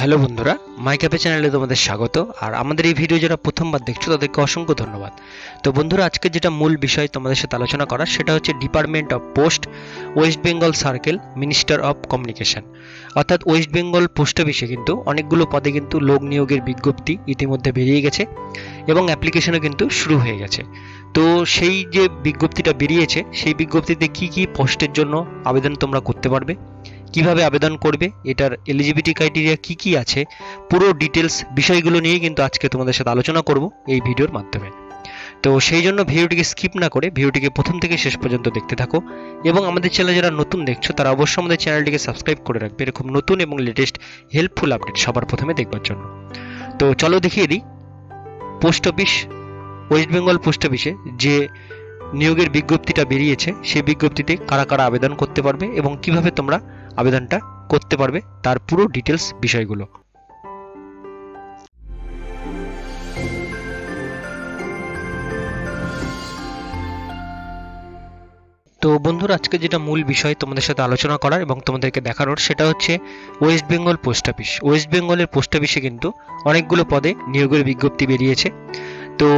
Hello বন্ধুরা, মাই cafe চ্যানেলে তোমাদের স্বাগত। আর আমাদের এই ভিডিও যারা প্রথমবার দেখছো তাদেরকে অসংখ্য ধন্যবাদ। তো বন্ধুরা, আজকে যেটা মূল বিষয় তোমাদের সাথে আলোচনা করার সেটা হচ্ছে department of post, West Bengal circle, minister of communication. অর্থাৎ ওয়েস্ট বেঙ্গল পোস্ট অফিসে কিন্তু অনেকগুলো পদে কিন্তু লোক নিয়োগের বিজ্ঞপ্তি ইতিমধ্যে বেরিয়ে গেছে এবং অ্যাপ্লিকেশনও কিন্তু শুরু হয়ে গেছে। তো সেই যে বিজ্ঞপ্তিটা বেরিয়েছে সেই বিজ্ঞপ্তিতে কি কি পোস্টের জন্য আবেদন তোমরা করতে পারবে, কিভাবে আবেদন করবে, এটার এলিজিবিলিটি ক্রাইটেরিয়া কি কি আছে, পুরো ডিটেলস বিষয়গুলো নিয়ে কিন্তু আজকে তোমাদের সাথে আলোচনা করব এই ভিডিওর মাধ্যমে। তো সেই জন্য ভিডিওটিকে স্কিপ না করে ভিডিওটিকে প্রথম থেকে শেষ পর্যন্ত দেখতে থাকো এবং আমাদের চ্যানেলে যারা নতুন দেখছো তারা অবশ্যই আমাদের চ্যানেলটিকে সাবস্ক্রাইব করে রাখবে এরকম নতুন এবং লেটেস্ট হেল্পফুল আপডেট সবার প্রথমে দেখবার জন্য। তো চলো দেখিয়ে দিই post office, West Bengal post অফিসে যে নিয়োগের বিজ্ঞপ্তিটা বেরিয়েছে সেই বিজ্ঞপ্তিতে কারা কারা আবেদন করতে পারবে এবং কিভাবে তোমরা আবেদনটা করতে পারবে তার পুরো ডিটেলস বিষয়গুলো। তো বন্ধুরা, আজকে যেটা মূল বিষয় তোমাদের সাথে আলোচনা করার এবং তোমাদেরকে দেখানোর সেটা হচ্ছে West Bengal post office. West বেঙ্গলের পোস্ট অফিসে কিন্তু অনেকগুলো পদে নিয়োগের বিজ্ঞপ্তি বেরিয়েছে। তো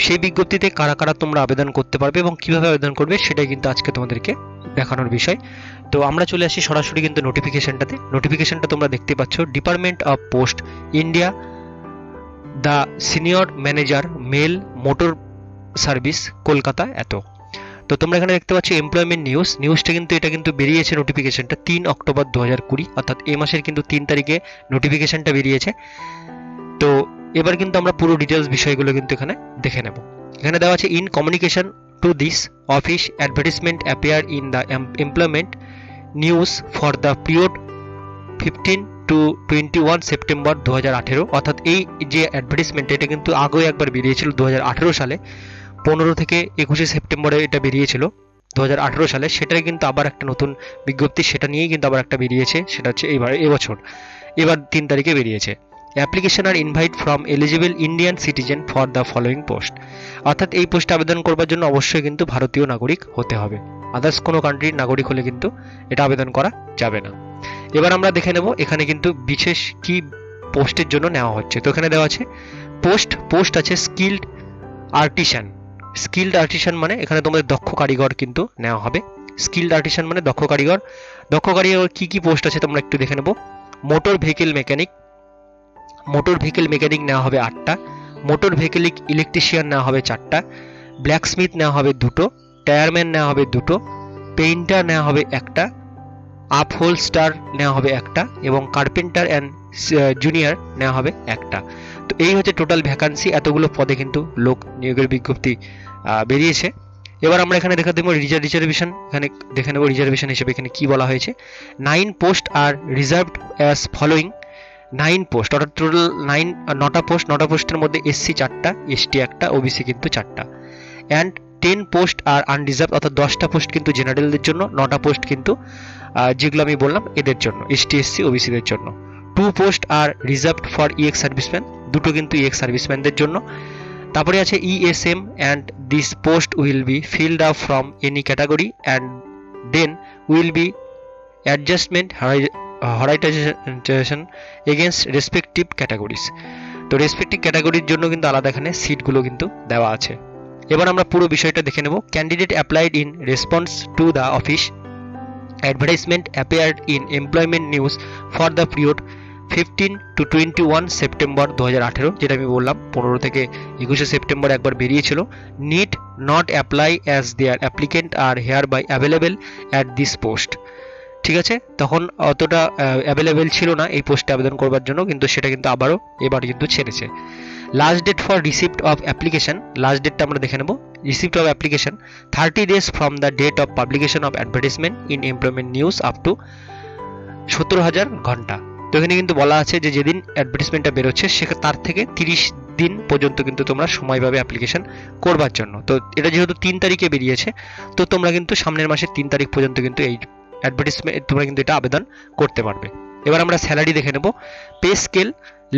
সেই বিজ্ঞপ্তিতে কারা কারা তোমরা আবেদন করতে পারবে এবং কিভাবে আবেদন করবে সেটাই কিন্তু আজকে তোমাদেরকে দেখানোর বিষয়। তো আমরা চলে আসি সরাসরি কিন্তু নোটিফিকেশনটা তোমরা দেখতে পাচ্ছ, department of post India, the senior manager, mail, motor service, Kolkata, এত। তো তোমরা এখানে দেখতে পাচ্ছ এমপ্লয়মেন্ট নিউজটা কিন্তু এটা কিন্তু বেরিয়েছে নোটিফিকেশনটা 3 অক্টোবর 2020, অর্থাৎ এই মাসের কিন্তু 3 তারিখে নোটিফিকেশনটা বেরিয়েছে। তো এবার কিন্তু আমরা পুরো ডিটেলস বিষয়গুলো কিন্তু এখানে দেখে নেব। এখানে দেওয়া আছে in communication to this office advertisement appear in the employment news for the period 15 to 21 September 2018। অর্থাৎ এই যে অ্যাডভার্টিসমেন্ট এটা কিন্তু আগেও একবার বেরিয়েছিল 2018 সালে, 15 থেকে 21 সেপ্টেম্বরে এটা বেরিয়েছিল 2018 সালে। সেটাই কিন্তু আবার একটা নতুন বিজ্ঞপ্তি, সেটা নিয়েই কিন্তু আবার একটা বেরিয়েছে, সেটা হচ্ছে এবছর 3 তারিখে বেরিয়েছে। Application are invite from eligible Indian citizen for the following post. অর্থাৎ এই পোস্টে আবেদন করবার জন্য অবশ্যই কিন্তু ভারতীয় নাগরিক হতে হবে, আদার্স কোনো কান্ট্রির নাগরিক হলে কিন্তু এটা আবেদন করা যাবে না। এবার আমরা দেখে নেব এখানে কিন্তু বিশেষ কি পোস্টের জন্য নেওয়া হচ্ছে। তো এখানে দেওয়া আছে পোস্ট আছে স্কিল্ড আর্টিসান মানে এখানে তোমাদের দক্ষ কারিগর কিন্তু নেওয়া হবে। স্কিল্ড আর্টিসান মানে দক্ষ কারিগর কি কি পোস্ট আছে তোমরা একটু দেখে নেব। মোটর ভেহিকেল মেকানিক নেওয়া হবে 8টা, মোটর ভেহিকেল ইলেকট্রিশিয়ান নেওয়া হবে 4টা, ব্ল্যাকস্মিথ নেওয়া হবে 2টো, টায়ারম্যান নেওয়া হবে 2টো, পেইন্টার নেওয়া হবে 1টা, আপহোলস্টার নেওয়া হবে 1টা এবং কার্পেন্টার অ্যান্ড জুনিয়র নেওয়া হবে 1টা। তো এই হচ্ছে টোটাল ভ্যাকান্সি, এতগুলো পদে কিন্তু লোক নিয়োগের বিজ্ঞপ্তি বেরিয়েছে। এবার আমরা এখানে দেখে দেবো রিজার্ভেশন। এখানে দেখে নেব রিজার্ভেশন হিসেবে এখানে কি বলা হয়েছে। 9 পোস্ট আর রিজার্ভড অ্যাজ ফলোয়িং। 9 পোস্ট অর্থাৎ টোটাল 9টা পোস্টের মধ্যে এসসি 4টা, এসটি 1টা, ওবিসি কিন্তু 4টা। অ্যান্ড 10 পোস্ট আর আনরিজার্ভ, অর্থাৎ 10টা পোস্ট কিন্তু জেনারেলদের জন্য, 9টা পোস্ট কিন্তু যেগুলো আমি বললাম এদের জন্য, এসটি এসসি ওবিসিদের জন্য। 2 পোস্ট আর রিজার্ভড ফর ইএক্স সার্ভিসম্যান, দুটো কিন্তু ইএক্স সার্ভিসম্যানদের জন্য। তারপরে আছে ESM and this post will be filled up from any category and then will be adjustment horizontalization against respective categories. তো রেসপেক্টিভ ক্যাটাগরির জন্য কিন্তু আলাদা এখানে সিটগুলো কিন্তু দেওয়া আছে। এবার আমরা পুরো বিষয়টা দেখে নেব। Candidate applied in response to the office advertisement appeared in employment news for the period 15 to 21 September 2018, যেটা আমি বললাম 15 থেকে 21 সেপ্টেম্বর একবার বেরিয়েছিল। Need not apply as their applicant are hereby available at this post. ঠিক আছে, তখন অতটা অ্যাভেলেবেল ছিল না এই পোস্টে আবেদন করবার জন্য, কিন্তু সেটা কিন্তু এবার কিন্তু ছেড়েছে। Last date for receipt of application, last ডেটটা আমরা দেখে নেব। Receipt of application 30 days from the date of publication of advertisement in employment news up to 17,000 ঘন্টা। তো এখানে কিন্তু বলা আছে যে যেদিন অ্যাডভার্টাইজমেন্টটা বেরোচ্ছে তার থেকে 30 দিন পর্যন্ত কিন্তু তোমরা সময় পাবে অ্যাপ্লিকেশন করবার জন্য। তো এটা যেহেতু 3 তারিখে বেরিয়েছে, তো তোমরা কিন্তু সামনের মাসের 3 তারিখ পর্যন্ত কিন্তু এই অ্যাডভার্টাইজমেন্ট তোমরা কিন্তু এটা আবেদন করতে পারবে। এবার আমরা স্যালারি দেখে নেব। Pay scale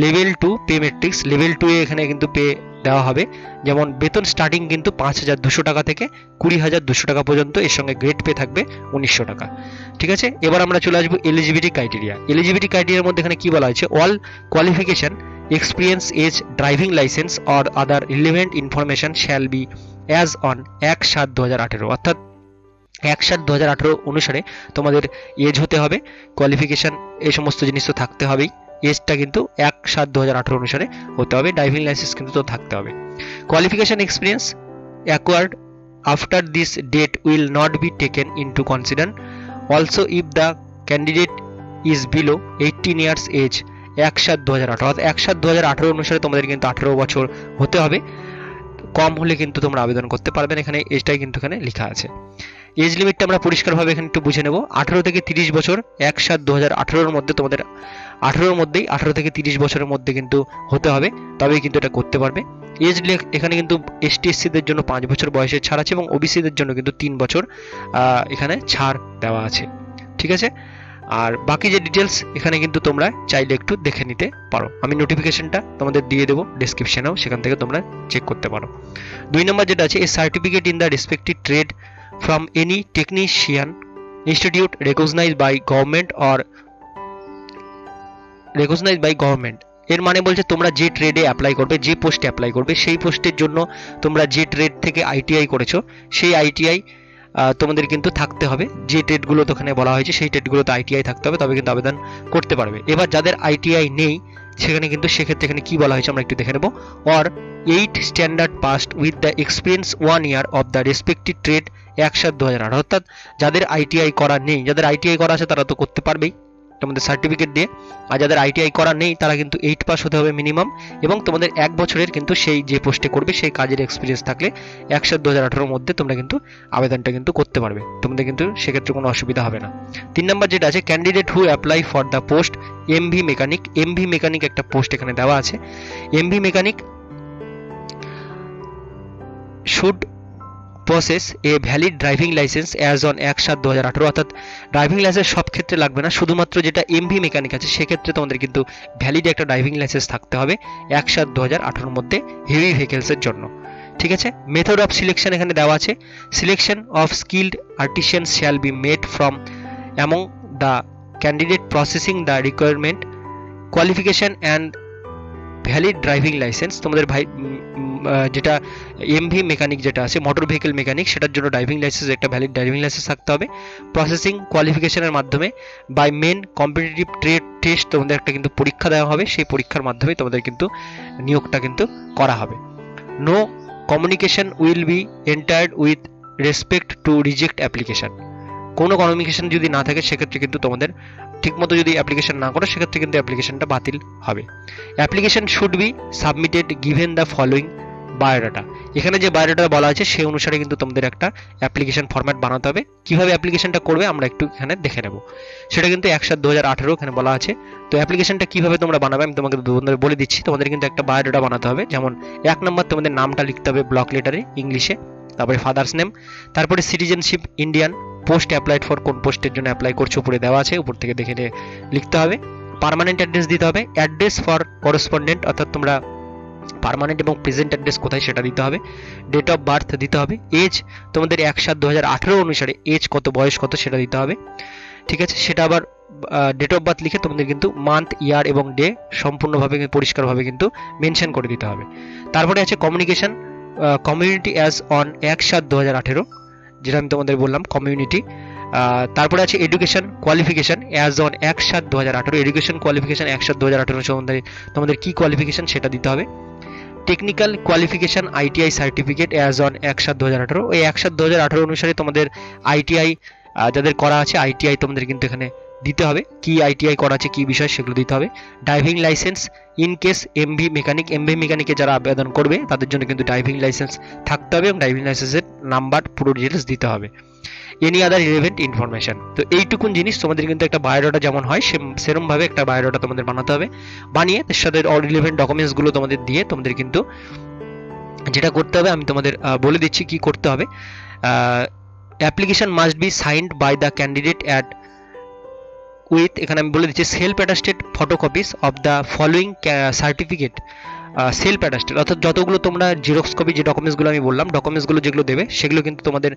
level 2 pay matrix, level 2 এ এখানে কিন্তু পে দেওয়া হবে, যেমন বেতন স্টার্টিং কিন্তু 5,200 টাকা থেকে 20,200 টাকা পর্যন্ত, এর সঙ্গে গ্রেড পে থাকবে 1900 টাকা। ঠিক আছে, এবার আমরা চলে আসবো এলিজিবিলিটি ক্রাইটেরিয়া। এলিজিবিলিটি ক্রাইটেরিয়ার মধ্যে এখানে কি বলা হয়েছে, all qualification, experience, age, driving licence or other relevant information shall be as on 1/7/2018, অর্থাৎ 1/7/2018 অনুসারে তোমাদের এজ হতে হবে, কোয়ালিফিকেশন এই সমস্ত জিনিস তো থাকতে হবেই, এজটা কিন্তু 1/7/2018 অনুসারে হতে হবে, ড্রাইভিং লাইসেন্স কিন্তু তো থাকতে হবে। Qualification experience acquired after this date will not be taken into consider also if the candidate is below 18 years age 1/7/2018, অর্থাৎ 1/7/2018 অনুসারে তোমাদের কিন্তু 18 বছর হতে হবে, কম হলে কিন্তু তোমরা আবেদন করতে পারবে না, এখানে এজটাই কিন্তু এখানে লেখা আছে। এজ লিমিটটা আমরা পরিষ্কারভাবে এখানে একটু বুঝে নেব, 18 থেকে 30 বছর 1/7/2018 মধ্যে তোমাদের 18 থেকে 30 বছরের মধ্যে কিন্তু হতে হবে, তবেই কিন্তু এটা করতে পারবে। এজ এখানে কিন্তু এসটি এসসিদের জন্য 5 বছর বয়সের ছাড় আছে এবং ওবিসিদের জন্য কিন্তু 3 বছর এখানে ছাড় দেওয়া আছে। ঠিক আছে, আর বাকি যে ডিটেলস এখানে কিন্তু তোমরা চাইলে একটু দেখে নিতে পারো, আমি নোটিফিকেশনটা তোমাদের দিয়ে দেবো ডেসক্রিপশনেও, সেখান থেকে তোমরা চেক করতে পারো। 2 নম্বর যেটা আছে, a certificate in the respective trade from any technician institute recognized by government or recognized by government, এর মানে বলছে তোমরা যে ট্রেডে অ্যাপ্লাই করবে, যে পোস্টে অ্যাপ্লাই করবে, সেই পোস্টের জন্য তোমরা যে ট্রেড থেকে আইটিআই করেছো সেই আইটিআই তোমাদের কিন্তু থাকতে হবে, যে ট্রেডগুলো তো ওখানে বলা হয়েছে সেই ট্রেডগুলোতে আইটিআই থাকতে হবে, তবে কিন্তু আবেদন করতে পারবে। এবার যাদের আইটিআই নেই সেখানে কিন্তু সেক্ষেত্রে এখানে কি বলা হয়েছে আমরা একটু দেখে নেব, or 8 standard passed with the experience 1 year of the respective trade 1/7/2018, অর্থাৎ যাদের আইটিআই করা নেই, যাদের আইটিআই করা আছে তারা তো করতে পারবেই তোমাদের সার্টিফিকেট দিয়ে, আর যাদের আইটিআই করা নেই তারা কিন্তু 8 পাস হতে হবে মিনিমাম, এবং তোমাদের 1 বছরের কিন্তু সেই যে পোস্টে করবে সেই কাজের এক্সপিরিয়েন্স থাকলে 1/7/2018 মধ্যে তোমরা কিন্তু আবেদনটা কিন্তু করতে পারবে, তোমাদের কিন্তু সেক্ষেত্রে কোনো অসুবিধা হবে না। 3 নম্বর যেটা আছে, candidate who apply for the post MV mechanic, MV mechanic একটা পোস্ট এখানে দেওয়া আছে, MV mechanic should process a valid driving licence as on 1/7/2018, অর্থাৎ ড্রাইভিং লাইসেন্স সব ক্ষেত্রে লাগবে না, শুধুমাত্র যেটা এমভি মেকানিক আছে সেক্ষেত্রে তোমাদের কিন্তু ভ্যালিড একটা ড্রাইভিং লাইসেন্স থাকতে হবে 1/7/2018 মধ্যে হেভি ভেহিকেলসের জন্য। ঠিক আছে, মেথড অফ সিলেকশন এখানে দেওয়া আছে, selection of skilled artisans shall be made from among the candidate processing the requirement qualification and valid driving licence, তোমাদের যেটা এমভি মেকানিক যেটা আছে মোটর ভেহিকেল মেকানিক, সেটার জন্য ড্রাইভিং লাইসেন্স, একটা ভ্যালিড ড্রাইভিং লাইসেন্স থাকতে হবে। প্রসেসিং কোয়ালিফিকেশনের মাধ্যমে by means competitive trade test তোমাদের একটা কিন্তু পরীক্ষা দেওয়া হবে, সেই পরীক্ষার মাধ্যমে তোমাদের কিন্তু নিয়োগটা কিন্তু করা হবে। No communication will be entered with respect to reject application, কোনো কমিউনিকেশন যদি না থাকে সেক্ষেত্রে কিন্তু তোমাদের ঠিকমতো যদি অ্যাপ্লিকেশন না করো সেক্ষেত্রে কিন্তু অ্যাপ্লিকেশনটা বাতিল হবে। Application should be submitted given the following biodata, এখানে যে বায়োডাটা বলা আছে সেই অনুসারে কিন্তু তোমাদের একটা অ্যাপ্লিকেশন ফরম্যাট বানাতে হবে। কিভাবে অ্যাপ্লিকেশনটা করবে আমরা একটু এখানে দেখে নেব, সেটা কিন্তু 1/7/2018 এখানে বলা আছে। তো অ্যাপ্লিকেশনটা কিভাবে তোমরা বানাবে আমি তোমাকে বলে দিচ্ছি, তোমাদের কিন্তু একটা বায়োডাটা বানাতে হবে, যেমন 1 নম্বর তোমাদের নামটা লিখতে হবে ব্লক লেটারে ইংলিশে, তারপরে ফাদার্স নেম, তারপরে citizenship Indian, post applied for কোন পোস্টের জন্য অ্যাপ্লাই করছো উপরে দেওয়া আছে, উপর থেকে দেখে লিখতে হবে। পার্মানেন্ট অ্যাড্রেস দিতে হবে, অ্যাড্রেস ফর করেসপন্ডেন্ট, অর্থাৎ তোমরা পার্মানেন্ট এবং প্রেজেন্ট অ্যাড্রেস কোথায় সেটা দিতে হবে। ডেট অফ বার্থ দিতে হবে, এজ তোমাদের 1/7/2018 অনুসারে এজ কত, বয়স কত সেটা দিতে হবে। ঠিক আছে, সেটা আবার ডেট অফ বার্থ লিখে তোমাদের কিন্তু মান্থ, ইয়ার এবং ডে সম্পূর্ণভাবে পরিষ্কারভাবে কিন্তু মেনশন করে দিতে হবে। তারপরে আছে কমিউনিকেশন কমিউনিটি অ্যাজ অন 1/7/2018, যেটা আমি তোমাদের বললাম কমিউনিটি। তারপরে আছে education qualification as on 1/7/2018, education qualification 1/7/2018 সম্বন্ধে তোমাদের কি কোয়ালিফিকেশন সেটা দিতে হবে। Technical qualification ITI certificate as on 1/7/2018, ওই 1/7/2018 অনুসারে তোমাদের আইটিআই যাদের করা আছে আইটিআই তোমাদের কিন্তু এখানে দিতে হবে, কি আইটিআই করা আছে কি বিষয় সেগুলো দিতে হবে। Driving licence in case MV মেকানিকে যারা আবেদন করবে তাদের জন্য কিন্তু ড্রাইভিং লাইসেন্স থাকতে হবে এবং ড্রাইভিং লাইসেন্সের নাম্বার পুরো ডিটেলস দিতে হবে। এনি আদার রিলেভেন্ট ইনফরমেশন, তো এইটুকুন জিনিস তোমাদের কিন্তু একটা বায়োডাটা যেমন হয় সেরকম ভাবে একটা বায়োডাটা তোমাদের বানাতে হবে, বানিয়ে তার সাথে রিলেভেন্ট ডকুমেন্টসগুলো তোমাদের দিয়ে তোমাদের কিন্তু যেটা করতে হবে আমি তোমাদের বলে দিচ্ছি কি করতে হবে। Application must be signed by the candidate at with, এখানে আমি বলে দিচ্ছি self attested photocopies of the following certificate. Self attested অর্থাৎ যতগুলো তোমরা জেরক্স কপি, যে ডকুমেন্টসগুলো আমি বললাম, ডকুমেন্টসগুলো যেগুলো দেবে সেগুলো কিন্তু তোমাদের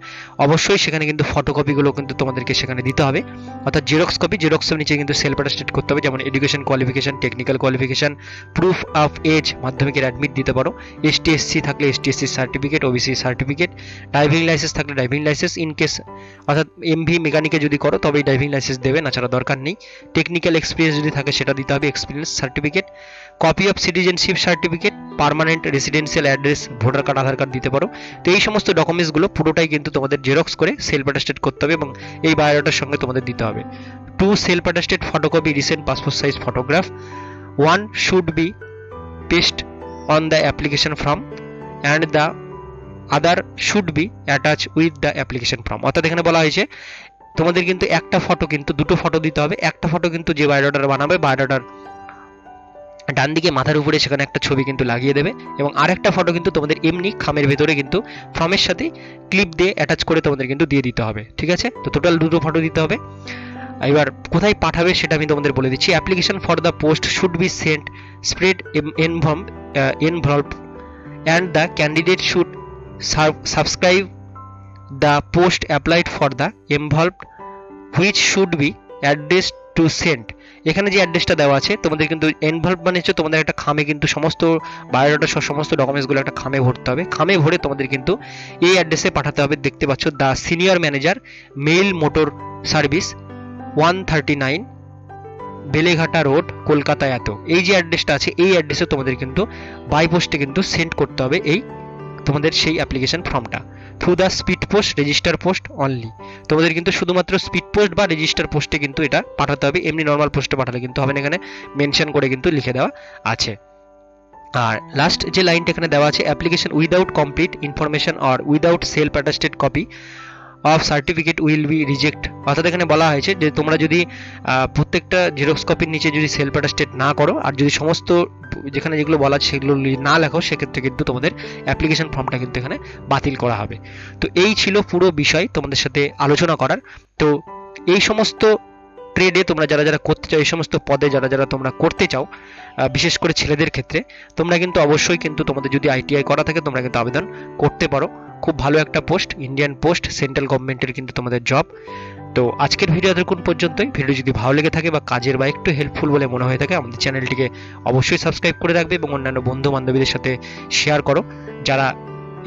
অবশ্যই সেখানে কিন্তু ফটোকপিগুলো কিন্তু তোমাদেরকে সেখানে দিতে হবে। অর্থাৎ জেরক্স কপি, জেরক্সের নিচে কিন্তু সেলফ অ্যাটাস্টেড করতে হবে, যেমন education qualification, technical qualification, proof of age, মাধ্যমিকের অ্যাডমিট দিতে পারো, এসটিএসসি থাকলে ST SC certificate, OBC certificate, driving licence থাকলে ড্রাইভিং লাইসেন্স, ইন কেস অর্থাৎ এমভি মেকানিকে যদি করো তবেই ড্রাইভিং লাইসেন্স দেবে, নাছাড়া দরকার নেই। টেকনিক্যাল এক্সপিরিয়েন্স যদি থাকে সেটা দিতে হবে, experience certificate, copy of citizenship certificate, permanent residential address, voter card, Aadhaar card দিতে পারো। তো এই সমস্ত ডকুমেন্টসগুলো পুরোটাই কিন্তু তোমাদের জেরক্স করে সেলফ অ্যাটাস্টেড করতে হবে এবং এই বায়োডাটার সঙ্গে তোমাদের দিতে হবে। 2 self attested photocopy recent passport size photograph, 1 should be paste on the application form and the other should be attach with the application form. অর্থাৎ এখানে বলা হয়েছে তোমাদের কিন্তু একটা ফটো, কিন্তু দুটো ফটো দিতে হবে। একটা ফটো কিন্তু যে বায়োডাটা বানাবে, বায়োডাটার ডান দিকে মাথার উপরে সেখানে একটা ছবি কিন্তু লাগিয়ে দেবে, এবং আরেকটা ফটো কিন্তু তোমাদের এমনি খামের ভেতরে কিন্তু ফর্মের সাথে ক্লিপ দিয়ে অ্যাটাচ করে তোমাদের কিন্তু দিয়ে দিতে হবে। ঠিক আছে, তো টোটাল দুটো ফটো দিতে হবে। এবার কোথায় পাঠাবে সেটা আমি তোমাদের বলে দিচ্ছি। Application for the post should be sent spread envelope and the candidate should subscribe the post applied for the envelope which should be address to sent. এখানে যে অ্যাড্রেসটা দেওয়া আছে তোমাদের কিন্তু এনভলভ মানে হচ্ছে তোমাদের একটা খামে কিন্তু সমস্ত বায়োডাটা সহ সমস্ত ডকুমেন্টসগুলো একটা খামে ভরতে হবে। খামে ভরে তোমাদের কিন্তু এই অ্যাড্রেসে পাঠাতে হবে। দেখতে পাচ্ছ, the senior manager, mail motor service, 139 Beleghata road, Kolkata এত। এই যে অ্যাড্রেসটা আছে এই অ্যাড্রেসে তোমাদের কিন্তু বাই পোস্টে কিন্তু সেন্ড করতে হবে এই তোমাদের সেই অ্যাপ্লিকেশন ফর্মটা, through the speed post, register post only. তোমাদের কিন্তু শুধুমাত্র স্পিড পোস্ট বা রেজিস্টার পোস্টে কিন্তু এটা পাঠাতে হবে, এমনি নর্মাল পোস্টে পাঠালে কিন্তু হবে না, এখানে মেনশন করে কিন্তু লিখে দেওয়া আছে। আর লাস্ট যে লাইনটা এখানে দেওয়া আছে, application without complete information or without self attested copy of certificate will be reject. অর্থাৎ এখানে বলা হয়েছে যে তোমরা যদি প্রত্যেকটা জেরক্স কপির নিচে যদি সেলফ অ্যাটাস্টেড না করো আর যদি সমস্ত যেখানে যেগুলো বলা আছে সেগুলো না লেখো, সেক্ষেত্রে কিন্তু তোমাদের অ্যাপ্লিকেশন ফর্মটা কিন্তু এখানে বাতিল করা হবে। তো এই ছিল পুরো বিষয় তোমাদের সাথে আলোচনা করার। তো এই সমস্ত ট্রেডে তোমরা যারা যারা করতে চাও, এই সমস্ত পদে যারা যারা তোমরা করতে চাও, বিশেষ করে ছেলেদের ক্ষেত্রে, তোমরা কিন্তু অবশ্যই কিন্তু তোমাদের যদি আইটিআই করা থাকে তোমরা কিন্তু আবেদন করতে পারো। খুব ভালো একটা পোস্ট, ইন্ডিয়ান পোস্ট, সেন্ট্রাল গভর্নমেন্টের কিন্তু তোমাদের জব। তো আজকের ভিডিও এতক্ষণ পর্যন্তই। ভিডিও যদি ভালো লেগে থাকে বা কাজের বা একটু হেল্পফুল বলে মনে হয়ে থাকে, আমাদের চ্যানেলটিকে অবশ্যই সাবস্ক্রাইব করে রাখবে এবং অন্যান্য বন্ধু বান্ধবীদের সাথে শেয়ার করো যারা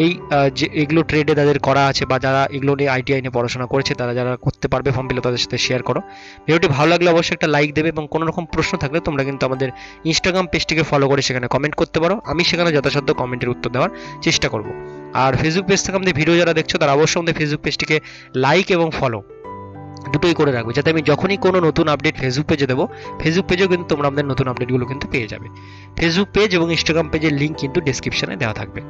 এই যে এগুলো ট্রেডে তাদের করা আছে বা যারা এগুলো নিয়ে আইটিআই নিয়ে পড়াশোনা করেছে, তারা যারা করতে পারবে ফর্ম ফিল আপ, তাদের সাথে শেয়ার করো। ভিডিওটি ভালো লাগলে অবশ্যই একটা লাইক দেবে এবং কোনো রকম প্রশ্ন থাকলে তোমরা কিন্তু আমাদের ইনস্টাগ্রাম পেজটিকে ফলো করে সেখানে কমেন্ট করতে পারো। আমি সেখানে যথাসাধ্য কমেন্টের উত্তর দেওয়ার চেষ্টা করব। আর ফেসবুক পেজ থেকে আমাদের ভিডিও যারা দেখছো তারা অবশ্যই আমাদের ফেসবুক পেজটিকে লাইক এবং ফলো দুটোই করে রাখবে, যাতে আমি যখনই কোনো নতুন আপডেট ফেসবুক পেজে দেবো, ফেসবুক পেজেও কিন্তু তোমরা আমাদের নতুন আপডেটগুলো কিন্তু পেয়ে যাবে। ফেসবুক পেজ এবং ইনস্টাগ্রাম পেজের লিঙ্ক কিন্তু ডেসক্রিপশনে দেওয়া থাকবে।